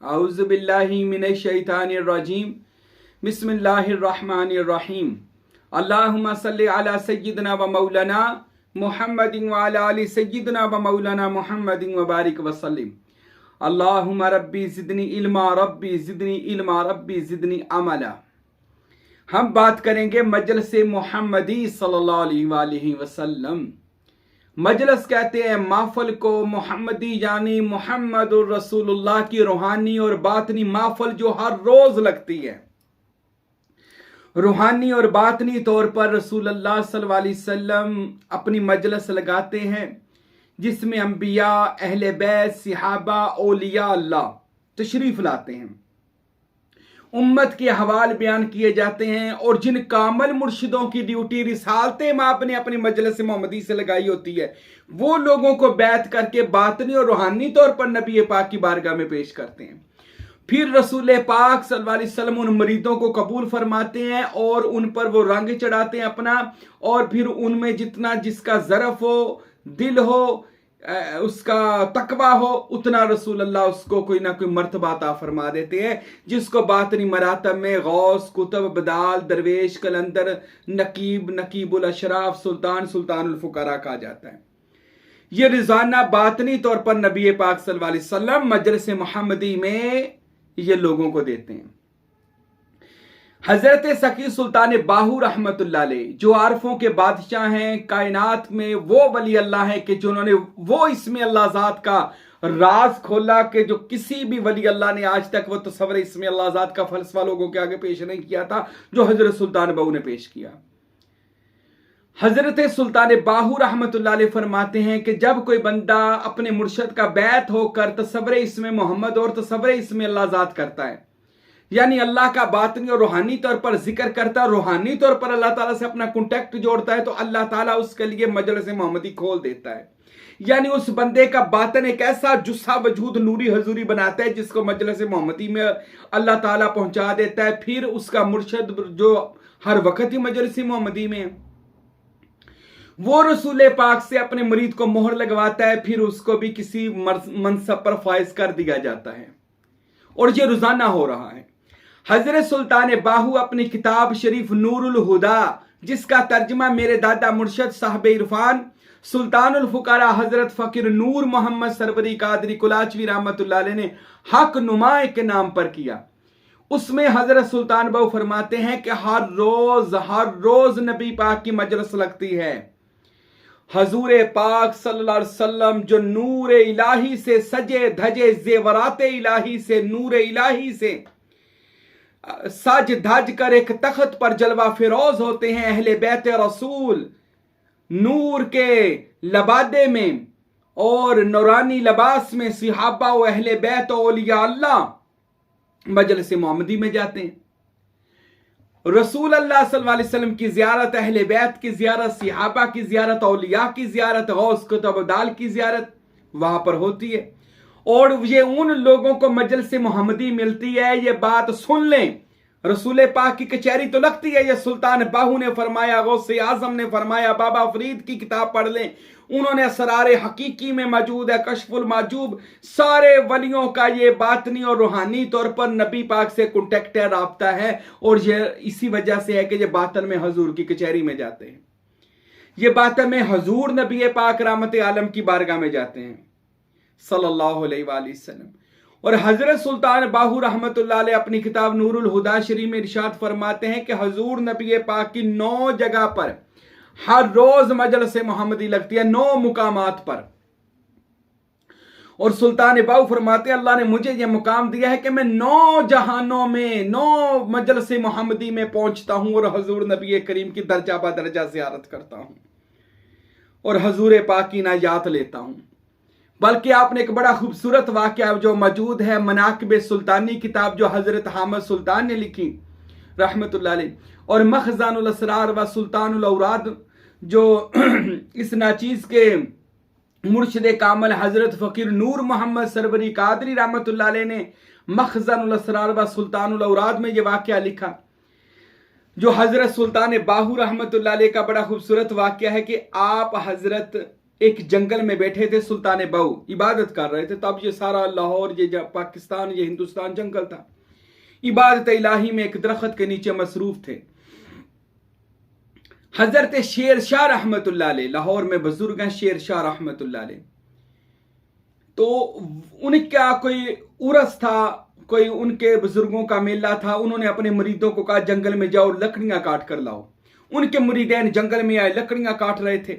औज़ु बिल्लाहि मिनश शैतानिर रजीम। बिस्मिल्लाहिर रहमानिर रहीम। अल्लाहुम्मा सल्लि अला सय्यिदना व मौलाना मुहम्मदिन व अला आलि सय्यिदना व मौलाना मुहम्मदिन व बारिक व सल्लिम। अल्लाहुम्मा रब्बी ज़िदनी इल्मा, रब्बी ज़िदनी इल्मा, रब्बी ज़िदनी अमला। हम बात करेंगे मजलिस मुहम्मदी सल्लल्लाहु अलैहि वसल्लम। मजलिस कहते हैं महफिल को, मोहम्मदी यानी मुहम्मदुर रसूलुल्लाह की रूहानी और बातनी महफिल जो हर रोज लगती है। रूहानी और बातनी तौर पर रसूलुल्लाह सल्लल्लाहु अलैहि वसल्लम अपनी मजलिस लगाते हैं जिसमें अंबिया, अहले बैत, सिहाबा, औलिया अल्लाह तशरीफ लाते हैं। उम्मत के हवाल बयान किए जाते हैं और जिन कामल मुर्शिदों की ड्यूटी रिसालते माप ने अपनी मजलिस मोहम्मदी से लगाई होती है, वो लोगों को बैत करके बातनी और रूहानी तौर पर नबी पाक की बारगाह में पेश करते हैं। फिर रसूल पाक सल्लल्लाहु अलैहि वसल्लम उन मरीदों को कबूल फरमाते हैं और उन पर वो रंग चढ़ाते हैं अपना, और फिर उनमें जितना जिसका ज़रफ हो, दिल हो, उसका तकवा हो, उतना रसूलुल्लाह उसको कोई ना कोई मर्तबा अता फरमा देते हैं, जिसको बातनी मरातब में गौस, कुतुब, बदाल, दरवेश, कलंदर, नकीब, नकीबुल अशराफ, सुल्तान, सुल्तानुल फुकरा कहा जाता है। ये रिजाना बातनी तौर पर नबी पाक सल्लल्लाहु अलैहि वसल्लम मजलिस मुहम्मदी में ये लोगों को देते हैं। हजरत सकी सुल्तान बाहू रहमतुल्लाह अलैह जो आरफों के बादशाह हैं, कायनात में वो वली अल्लाह है कि जिन्होंने वो इसमें अल्लाह ज़ात का राज खोला कि जो किसी भी वली अल्लाह ने आज तक वो तस्वर इसमें अल्लाह ज़ात का फलसफा लोगों के आगे पेश नहीं किया था, जो हजरत सुल्तान बाहू ने पेश किया। हजरत सुल्तान बाहू रहमतुल्लाह अलैह फरमाते हैं कि जब कोई बंदा अपने मुर्शद का बैत होकर तस्वर इसमें मोहम्मद और तस्वर इसमें अल्लाह ज़ात करता है, यानी अल्लाह का बातनी और रूहानी तौर पर जिक्र करता है, रूहानी तौर पर अल्लाह ताला से अपना कॉन्टैक्ट जोड़ता है, तो अल्लाह ताला उसके लिए मजलिस मोहम्मदी खोल देता है। यानी उस बंदे का बातन एक ऐसा जुस्सा वजूद नूरी हजूरी बनाता है जिसको मजलिस मोहम्मदी में अल्लाह ताला पहुंचा देता है। फिर उसका मुर्शद जो हर वक्त ही मजलिस मोहम्मदी में वो रसूल पाक से अपने मुरीद को मोहर लगवाता है, फिर उसको भी किसी मनसब पर फायज कर दिया जाता है, और ये रोजाना हो रहा है। हजरत सुल्तान बाहू अपनी किताब शरीफ नूरुल हुदा, जिसका तर्जमा मेरे दादा मुर्शद साहब इरफान सुल्तानुल फुकारा हजरत फकीर नूर मोहम्मद सरवरी कादरी कुलाचवी रहमतुल्लाह अलैह ने हक नुमाए के नाम पर किया, उसमें हजरत सुल्तान बाहू फरमाते हैं कि हर रोज नबी पाक की मजलिस लगती है। हजूर पाक सल्लल्लाहु अलैहि वसल्लम जो नूर इलाही से सजे धजे, जेवरात इलाही से, नूर इलाही से सज धज कर एक तख्त पर जलवा फिरोज होते हैं। अहले बैत रसूल नूर के लबादे में और नूरानी लबास में सिहाबा व अहले बैत औलिया अल्लाह मजलिस मोहम्मदी में जाते हैं। रसूल अल्लाह सल्लल्लाहु अलैहि वसल्लम की ज़ियारत, अहले बैत की ज़ियारत, सिहाबा की ज़ियारत, औलिया की ज़ियारत, गौस कुतुब अदाल की ज़ियारत वहां पर होती है, और ये उन लोगों को मजलिस मोहम्मदी मिलती है। ये बात सुन लें, रसूल पाक की कचहरी तो लगती है। ये सुल्तान बाहू ने फरमाया, गौसे आजम ने फरमाया, बाबा फरीद की किताब पढ़ लें, उन्होंने असरारे हकीकी में मौजूद है, कशफुल माजूब, सारे वलियों का ये बातनी और रूहानी तौर पर नबी पाक से कॉन्टेक्ट है, राब्ता है, और ये इसी वजह से है कि ये बातन में हजूर की कचहरी में जाते हैं, ये बातन में हजूर नबी पाक रहमत आलम की बारगाह में जाते हैं सल्लल्लाहु अलैहि वसल्लम। और हजरत सुल्तान बाहू रहमतुल्लाह अलैह अपनी किताब नूरुल हुदा शरीफ में इरशाद फरमाते हैं कि हजूर नबी पाक की 9 जगह पर हर रोज मजलिस मोहम्मदी लगती है, 9 मुकामात पर। और सुल्तान बाहू फरमाते हैं, अल्लाह ने मुझे यह मुकाम दिया है कि मैं 9 जहानों में 9 मजलिस मोहम्मदी में पहुंचता हूं और हजूर नबी करीम की दर्जा बा दर्जा ज़ियारत करता हूं और हजूर पाक की नाजात लेता हूं। बल्कि आपने एक बड़ा खूबसूरत वाक़या जो मौजूद है मनाकिब सुल्तानी किताब जो हजरत हामिद सुल्तान ने लिखी रहमतुल्लाह अलैह, और मखज़ानुल असरार व सुल्तानुल औराद जो इस नाचीज के मुर्शिद कामल हजरत फकीर नूर मोहम्मद सरवरी कादरी रहमतुल्लाह अलैह ने मखज़ानुल असरार व सुल्तानुल औराद में ये वाक़या लिखा, जो हजरत सुल्तान बाहू रहमतुल्लाह अलैह का बड़ा खूबसूरत वाक़या है कि आप हजरत एक जंगल में बैठे थे, सुल्तान बहू इबादत कर रहे थे। तब ये सारा लाहौर, ये पाकिस्तान, ये हिंदुस्तान जंगल था। इबादत इलाही में एक दरख्त के नीचे मसरूफ थे। हजरत शेर शाह रहमतुल्लाह अलैह, लाहौर में बुजुर्ग हैं शेर शाह रहमतुल्लाह अलैह, तो उनका कोई उर्स था, कोई उनके बुजुर्गों का मेला था। उन्होंने अपने मुरीदों को कहा जंगल में जाओ, लकड़ियां काट कर लाओ। उनके मुरीदैन जंगल में आए, लकड़ियां काट रहे थे।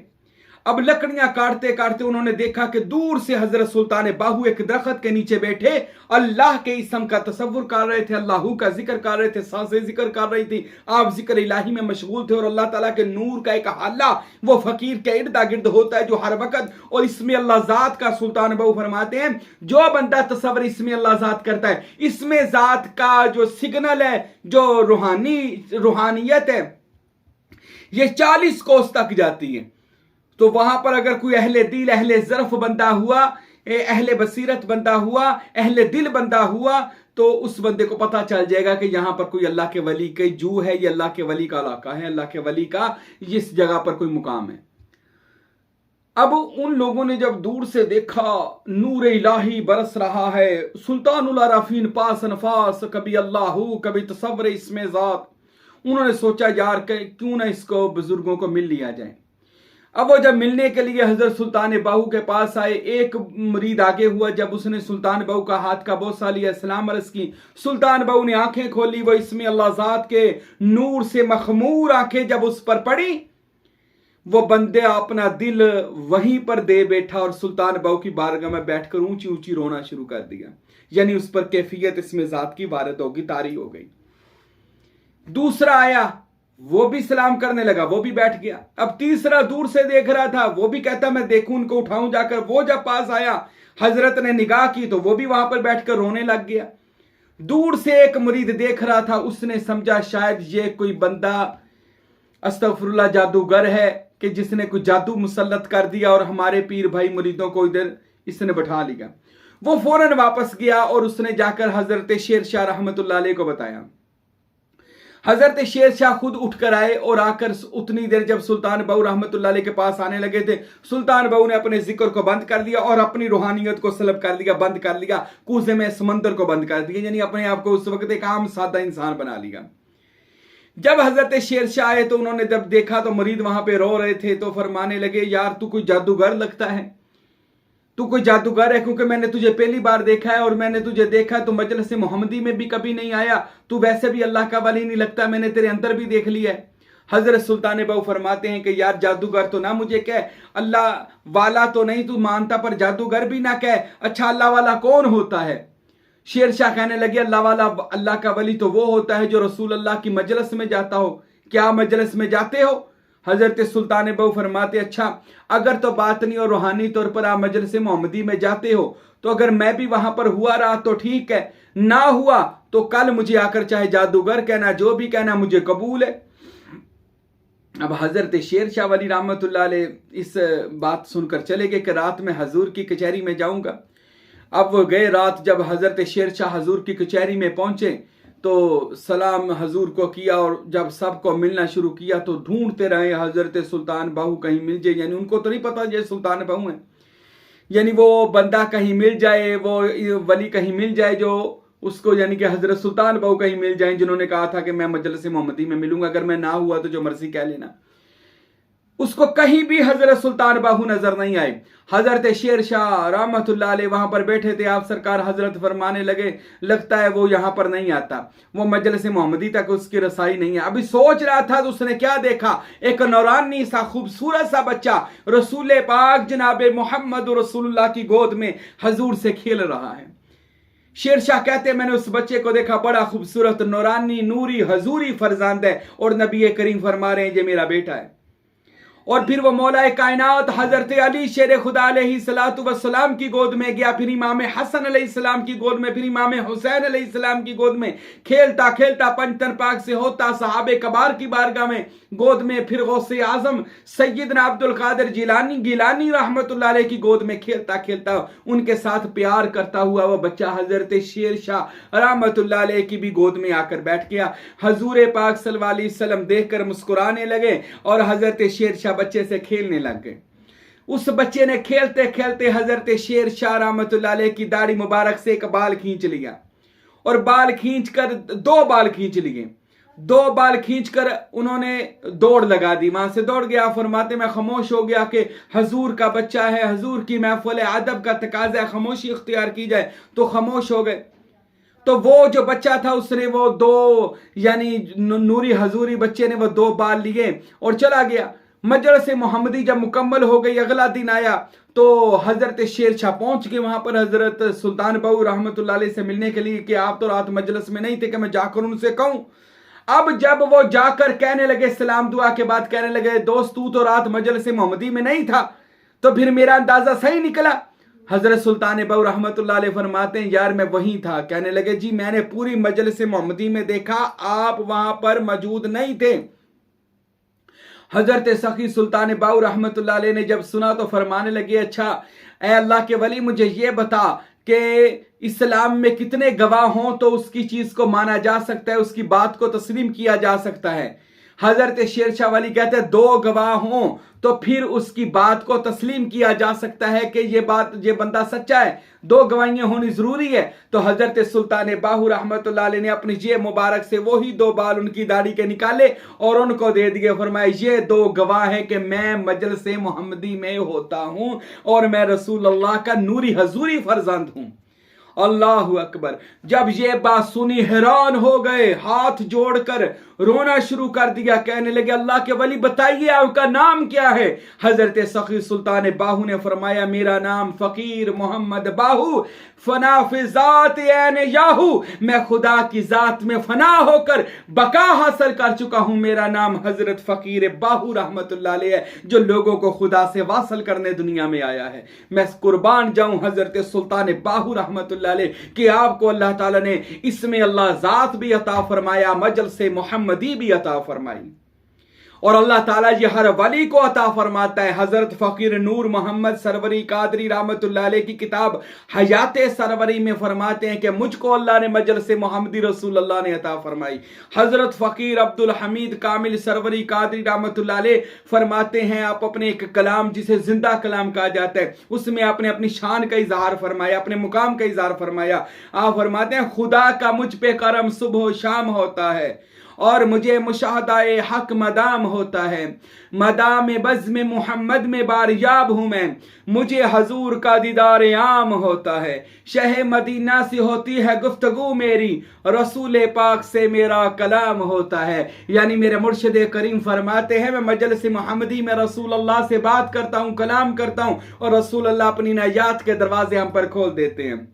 अब लकड़ियां काटते काटते उन्होंने देखा कि दूर से हजरत सुल्तान बाहू एक दरख्त के नीचे बैठे अल्लाह के इसम का तसव्वुर कर रहे थे, अल्लाह का जिक्र कर रहे थे, सांसें जिक्र कर रही थी। आप जिक्र इलाही में मशगूल थे और अल्लाह ताला के नूर का एक हल्ला वो फकीर के इर्द गिर्द होता है जो हर वक्त, और इसमें अल्लाह जात का सुल्तान बाहू फरमाते हैं जो बंदा तसव्वुर इसमें अल्लाह जात करता है, इसमें जात का जो सिग्नल है, जो रूहानियत है, ये 40 कोस तक जाती है। तो वहां पर अगर कोई अहले दिल, अहले ज़र्फ बंदा हुआ, अहले बसीरत बंदा हुआ, अहले दिल बंदा हुआ, तो उस बंदे को पता चल जाएगा कि यहां पर कोई अल्लाह के वली की जू है, ये अल्लाह के वली का इलाका है, अल्लाह के वली का इस जगह पर कोई मुकाम है। अब उन लोगों ने जब दूर से देखा नूर इलाही बरस रहा है, सुल्तानुल आरफीन पास नफास, कभी अल्लाह कभी तसव्वुर इसमें ज़ात। उन्होंने सोचा यार क्यों ना इसको बुजुर्गों को मिल लिया जाए। अब वो जब मिलने के लिए हजरत सुल्तान बाहू के पास आए, एक मुरीद आगे हुआ। जब उसने सुल्तान बाहू का हाथ का बोसा लिया, सलाम अर्ज की, सुल्तान बाहू ने आंखें खोली। वो इसमें अल्लाह ज़ात के नूर से मखमूर आंखें जब उस पर पड़ी, वो बंदे अपना दिल वहीं पर दे बैठा और सुल्तान बाहू की बारगाह में बैठकर ऊंची ऊंची रोना शुरू कर दिया। यानी उस पर कैफियत इसमें ज़ात की वारद होगी, तारी हो गई। दूसरा आया, वो भी सलाम करने लगा, वो भी बैठ गया। अब तीसरा दूर से देख रहा था, वो भी कहता मैं देखूं उनको उठाऊं जाकर। वो जब पास आया, हजरत ने निगाह की तो वो भी वहां पर बैठकर रोने लग गया। दूर से एक मुरीद देख रहा था, उसने समझा शायद ये कोई बंदा अस्तगफुरुल्लाह जादूगर है कि जिसने कोई जादू मुसल्लत कर दिया और हमारे पीर भाई मुरीदों को इधर इसने बैठा लिया। वो फौरन वापस गया और उसने जाकर हजरत शेर शाह रहमतुल्लाह अलैह को बताया। हजरत शेर शाह खुद उठकर आए और आकर उतनी देर जब सुल्तान बाहू रहमतुल्लाह अलैह के पास आने लगे थे, सुल्तान बाहू ने अपने जिक्र को बंद कर दिया और अपनी रूहानियत को सलब कर लिया, बंद कर लिया। कूजे में समंदर को बंद कर दिया, यानी अपने आप को उस वक्त एक आम सादा इंसान बना लिया। जब हजरत शेर शाह आए तो उन्होंने जब देखा तो मुरीद वहां पे रो रहे थे, तो फरमाने लगे यार तू कोई जादूगर लगता है, तू कोई जादूगर है, क्योंकि मैंने तुझे पहली बार देखा है और मैंने तुझे देखा तो मजलिस मोहम्मदी में भी कभी नहीं आया, तू वैसे भी अल्लाह का वली नहीं लगता, मैंने तेरे अंदर भी देख लिया है। हजरत सुल्तान बाहू फरमाते हैं कि यार जादूगर तो ना मुझे कह, अल्लाह वाला तो नहीं तू मानता, पर जादूगर भी ना कह। अच्छा अल्लाह वाला कौन होता है? शेर शाह कहने लगे अल्लाह वाला, अल्लाह का वली तो वो होता है जो रसूल अल्लाह की मजलिस में जाता हो। क्या मजलिस में जाते हो? हजरत सुल्तान बाहू फरमाते अच्छा अगर तो बातनी और रूहानी तौर पर आप मजलिस मोहम्मदी में जाते हो तो अगर मैं भी वहां पर हुआ रहा तो ठीक है, ना हुआ तो कल मुझे आकर चाहे जादूगर कहना, जो भी कहना मुझे कबूल है। अब हजरत शेर शाह वली रहमतुल्लाह अलैह इस बात सुनकर चले गए कि रात में हजूर की कचहरी में जाऊंगा। अब वो गए, रात जब हजरत शेर शाह हजूर की कचहरी में पहुंचे तो सलाम हजूर को किया और जब सबको मिलना शुरू किया तो ढूंढते रहे हजरत सुल्तान बाहू कहीं मिल जाए। यानी उनको तो नहीं पता ये सुल्तान बाहू है, यानी वो बंदा कहीं मिल जाए, वो वली कहीं मिल जाए जो उसको, यानी कि हजरत सुल्तान बाहू कहीं मिल जाए जिन्होंने कहा था कि मैं मजलिस मोहम्मदी में मिलूंगा, अगर मैं ना हुआ तो जो मर्जी कह लेना। उसको कहीं भी हजरत सुल्तान बाहू नजर नहीं आए। हजरत शेर शाह रहमतुल्लाह अलैह वहां पर बैठे थे। आप सरकार हजरत फरमाने लगे लगता है वो यहां पर नहीं आता, वो मजलिस मोहम्मदी तक उसकी रसाई नहीं है। अभी सोच रहा था तो उसने क्या देखा, एक नौरानी सा खूबसूरत सा बच्चा रसूल पाक जनाब मोहम्मद रसूलुल्लाह की गोद में हजूर से खेल रहा है। शेर शाह कहते मैंने उस बच्चे को देखा, बड़ा खूबसूरत नौरानी नूरी हजूरी फरजांद है और नबी करीम फरमा रहे हैं ये मेरा बेटा है। और फिर वो मौलाए कायनात हजरत अली शेर खुदा अलैहिस्सलातु वस्सलाम की गोद में गया, फिर इमाम हसन अलैहिस्सलाम की गोद में, फिर इमाम हुसैन अलैहिस्सलाम की गोद में, खेलता खेलता पंचतन पाक से होता सहाबे कबार की बारगाह में गोद में, फिर गौसे आजम सैयदना अब्दुल कादिर गिलानी रहमतुल्लाह अलैह की गोद में खेलता खेलता उनके साथ प्यार करता हुआ वो बच्चा हजरत शेर शाह रहमतुल्लाह अलैह की भी गोद में आकर बैठ गया। हजूर पाक सल्लल्लाहु अलैहि वसल्लम देखकर मुस्कुराने लगे और हजरत शेर शाह बच्चे से खेलने लग गए। उस बच्चे ने खेलते खेलते हजरत शेर शाह रहमतुल्लाह अलैह की दाढ़ी मुबारक से एक बाल खींच लिया और बाल खींच कर 2 बाल खींच लिए। 2 बाल खींचकर उन्होंने दौड़ लगा दी, वहां से दौड़ गया। फरमाते मैं खामोश हो गया कि हजूर का बच्चा है, हजूर की महफिल है, अदब का तकाजा है, खामोशी इख्तियार की जाए, तो खामोश हो गए। तो वो जो बच्चा था उसने वो 2 यानी नूरी हजूरी बच्चे ने वो 2 बाल लिए और चला गया। मजलिस मोहम्मदी जब मुकम्मल हो गई, अगला दिन आया तो हजरत शेर शाह पहुंच गए वहां पर हजरत सुल्तान बाहू रहमतुल्लाह अलैह से मिलने के लिए कि आप तो रात मजलिस में नहीं थे कि मैं जाकर उनसे कहूं। अब जब वो जाकर कहने लगे, सलाम दुआ के बाद कहने लगे, दोस्त तू तो रात मजलिस मोहम्मदी में नहीं था, तो फिर मेरा अंदाजा सही निकला। हजरत सुल्तान बाहू रहमतुल्लाह अलैह फरमाते हैं यार मैं वहीं था। कहने लगे जी मैंने पूरी मजलिस मोहम्मदी में देखा, आप वहां पर मौजूद नहीं थे। हजरत सखी सुल्तान बाहू रहमतुल्लाह अलैह ने जब सुना तो फरमाने लगे, अच्छा ऐ अल्लाह के वली मुझे ये बता कि इस्लाम में कितने गवाह हों तो उसकी चीज को माना जा सकता है, उसकी बात को तस्लीम किया जा सकता है। हजरत शेर शाह वली कहते हैं 2 गवाह हों तो फिर उसकी बात को तस्लीम किया जा सकता है कि ये बंदा सच्चा है, 2 गवाहियां होनी जरूरी है। तो हजरत सुल्तान बाहू रहमतुल्लाह अलैह ने अपनी जेब मुबारक से वही 2 बाल उनकी दाढ़ी के निकाले और उनको दे दिए। फरमाया ये 2 गवाह हैं कि मैं मजलिस मोहम्मदी में होता हूं और मैं रसूल अल्लाह का नूरी हजूरी फर्जंद हूं। अल्लाह अकबर। जब ये बात सुनी हैरान हो गए, हाथ जोड़कर रोना शुरू कर दिया। कहने लगे अल्लाह के वली बताइए आपका नाम क्या है। हजरत सखी सुल्तान बाहू ने फरमाया मेरा नाम फकीर मोहम्मद बाहू फना फिजात याहू, मैं खुदा की जात में फना होकर बका हासिल कर चुका हूं। मेरा नाम हजरत फकीर बाहू रहमतुल्लाह अलैह है जो लोगों को खुदा से वासल करने दुनिया में आया है। मैं कुर्बान जाऊं हजरत सुल्तान बाहू रहमतुल्लाह अलैह कि आपको अल्लाह ताला ने इसमें अल्लाह जात भी अता फरमाया, मजलिस मोहम्मदी भी अता फरमाई और अल्लाह ताला ये हर वली को अता फरमाता है। हजरत फकीर नूर मोहम्मद सरवरी कादरी रहमतुल्लाह अलैह की किताब हयात सरवरी में फरमाते हैं कि मुझको अल्लाह ने मजलिस मोहम्मदी रसूल अल्लाह ने अता फरमाई। हजरत फकीर अब्दुल हमीद कामिल सरवरी कादरी रहमतुल्लाह अलैह फरमाते हैं आप अपने एक कलाम जिसे जिंदा कलाम कहा जाता है उसमें आपने अपनी शान का इजहार फरमाया, अपने मुकाम का इजहार फरमाया। आप फरमाते हैं खुदा का मुझ पे करम सुबह शाम होता है और मुझे मुशाहदाए हक मदाम होता है। मदाम बज़्म मोहम्मद में बारियाब हूं मैं, मुझे हजूर का दीदार आम होता है। शह मदीना से होती है गुफ्तगू मेरी, रसूल पाक से मेरा कलाम होता है। यानी मेरे मुर्शिद करीम फरमाते हैं मैं मजलिस मोहम्मदी में रसूल अल्लाह से बात करता हूं, कलाम करता हूं और रसूल अल्लाह अपनी नायात के दरवाजे हम पर खोल देते हैं।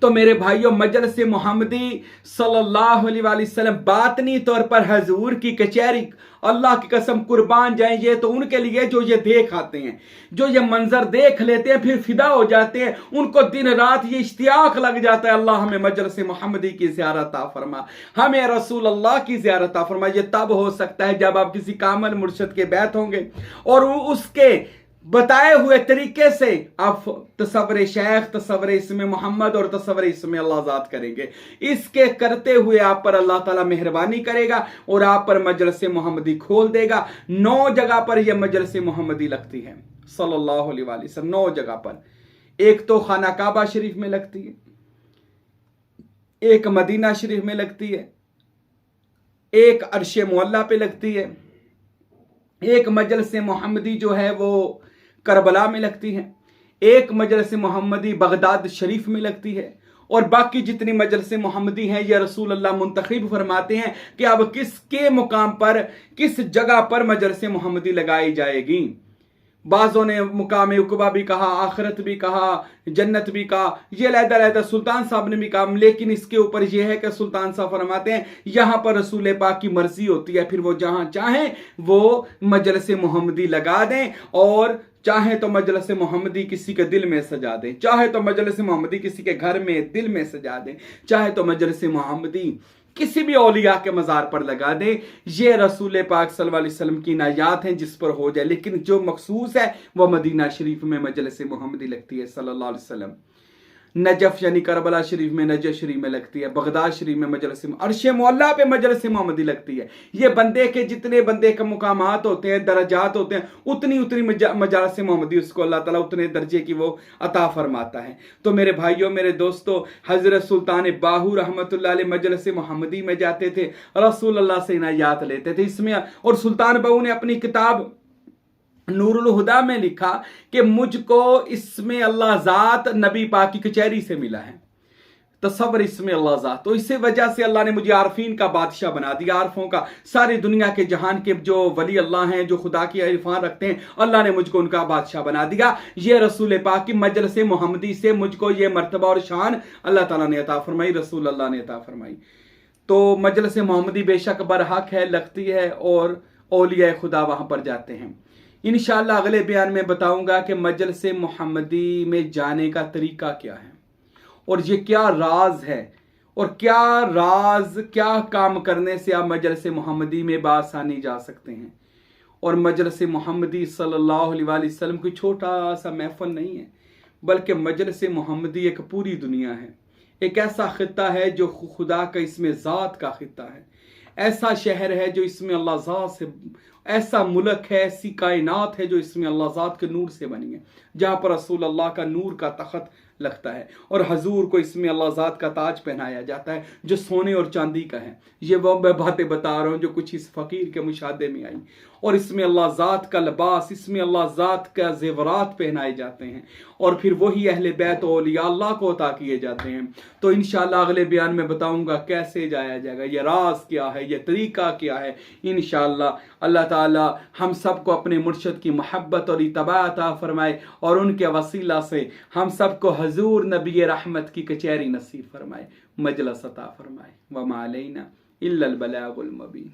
तो मेरे भाइयों मजलिस मोहम्मदी सल्लल्लाहु अलैहि वसल्लम बातनी तौर पर हजूर की कचहरी, अल्लाह की कसम कुर्बान जाएं ये तो उनके लिए जो ये देख आते हैं, जो ये मंजर देख लेते हैं फिर फिदा हो जाते हैं, उनको दिन रात ये इश्तियाक लग जाता है अल्लाह हमें मजलिस मोहम्मदी की ज़ियारत अता फरमा, हमें रसूल अल्लाह की ज़ियारत अता फरमा। ये तब हो सकता है जब आप किसी कामिल मुर्शिद के बैत होंगे और उसके बताए हुए तरीके से आप तसव्वुर शेख, तसव्वुर इस्म मोहम्मद और तसव्वुर इस्म अल्लाह ज़ात करेंगे। इसके करते हुए आप पर अल्लाह ताला मेहरबानी करेगा और आप पर मजलिस मोहम्मदी खोल देगा। 9 जगह पर यह मजलिस मोहम्मदी लगती है सल्लल्लाहु अलैहि वसल्लम, 9 जगह पर। एक तो खाना काबा शरीफ में लगती है, एक मदीना शरीफ में लगती है, एक अर्श मुअल्ला पे लगती है, एक मजलिस मोहम्मदी जो है वो करबला में लगती है, एक मजलिस मोहम्मदी बगदाद शरीफ में लगती है और बाकी जितनी मजलिस मोहम्मदी हैं ये रसूल अल्लाह मुंतखिब फरमाते हैं कि अब किसके मुकाम पर किस जगह पर मजलिस मोहम्मदी लगाई जाएगी। बाज़ों ने मुकाम उक़बा भी कहा, आखिरत भी कहा, जन्नत भी कहा, ये अलहदा सुल्तान साहब ने भी कहा, लेकिन इसके ऊपर यह है कि सुल्तान साहब फरमाते हैं यहाँ पर रसूल पाक की मर्जी होती है, फिर वो जहाँ चाहें वो मजलिस मोहम्मदी लगा दें और चाहे तो मजलिस मोहम्मदी किसी के दिल में सजा दें, चाहे तो मजलिस मोहम्मदी किसी के घर में दिल में सजा दें, चाहे तो मजलिस मोहम्मदी किसी भी औलिया के मज़ार पर लगा दे। ये रसूल पाक सल्लल्लाहु अलैहि वसल्लम की नायात हैं जिस पर हो जाए, लेकिन जो मखसूस है वह मदीना शरीफ में मजलिस मोहम्मदी लगती है सल्लल्लाहु अलैहि वसल्लम। नजफ यानी करबला शरीफ में, नजफ शरीफ में लगती है, बगदाद शरीफ में मजलिस अर्श मौला पे मजलिस मोहम्मदी लगती है। ये बंदे के जितने बंदे के मुकामात होते हैं, दर्जात होते हैं, उतनी उतनी मजलिस मोहम्मदी उसको अल्लाह ताला उतने दर्जे की वो अता फरमाता है। तो मेरे भाइयों, मेरे दोस्तों, हजरत सुल्तान बाहू रहमतुल्लाह अलैह मजलिस मोहम्मदी में जाते थे, रसूल अल्लाह से इनायात लेते थे इसमें। और सुल्तान बाहू ने अपनी किताब नूरुल हुदा में लिखा कि मुझको इसमें अल्लाह ज़ात नबी पाक की कचहरी से मिला है, तसव्वुर इसमें अल्लाह ज़ात। तो इसी वजह से अल्लाह ने मुझे आरफीन का बादशाह बना दिया, आरफों का, सारी दुनिया के जहान के जो वली अल्लाह हैं, जो खुदा की इरफान रखते हैं, अल्लाह ने मुझको उनका बादशाह बना दिया। ये रसूल पाक की मजलिस मोहम्मदी से मुझको ये मर्तबा और शान अल्लाह ताला ने अता फरमाई, रसूल अल्लाह ने अता फरमाई। तो मजलिस मोहम्मदी बेशक बरहक है, लगती है, और औलिया खुदा वहां पर जाते हैं। इंशाअल्लाह अगले बयान में बताऊंगा कि मजलिस मोहम्मदी में जाने का तरीका क्या है, और ये क्या राज है, और क्या काम करने से आप मजलिस मोहम्मदी में बासानी जा सकते हैं। और मजलिस मोहम्मदी सल्लल्लाहु अलैहि वसल्लम कोई छोटा सा महफिल नहीं है, बल्कि मजलिस मोहम्मदी एक पूरी दुनिया है, एक ऐसा खित्ता है जो खुदा का इसमें ज़ात का खित्ता है, ऐसा शहर है जो इसमें अल्लाह ज़ात से, ऐसा मुल्क है, ऐसी कायनात है जो इसमें अल्लाह ज़ात के नूर से बनी है, जहाँ पर रसूल अल्लाह का नूर का तख्त लगता है, और हजूर को इसमें अल्लाह ज़ात का ताज पहनाया जाता है जो सोने और चांदी का है। ये वो मैं बातें बता रहा हूँ जो कुछ इस फ़कीर के मुशाहदे में आई। और इसमें अल्लाह ज़ात का लिबास, इसमें अल्लाह ज़ात का ज़ेवरात पहनाए जाते हैं, और फिर वही अहले बैत औलिया अल्लाह को अता किए जाते हैं। तो इंशाअल्लाह अगले बयान में बताऊंगा कैसे जाया जाएगा, ये राज क्या है, ये तरीका क्या है। इंशाअल्लाह अल्लाह ताला हम सबको अपने मुर्शद की मोहब्बत और इत्तबा अता फरमाए, और उनके वसीला से हम सबको हजूर नबी रहमत की कचहरी नसीब फरमाए, मजलिस अता फरमाए। वमा अलैना इल्लल बलागुल मुबीन।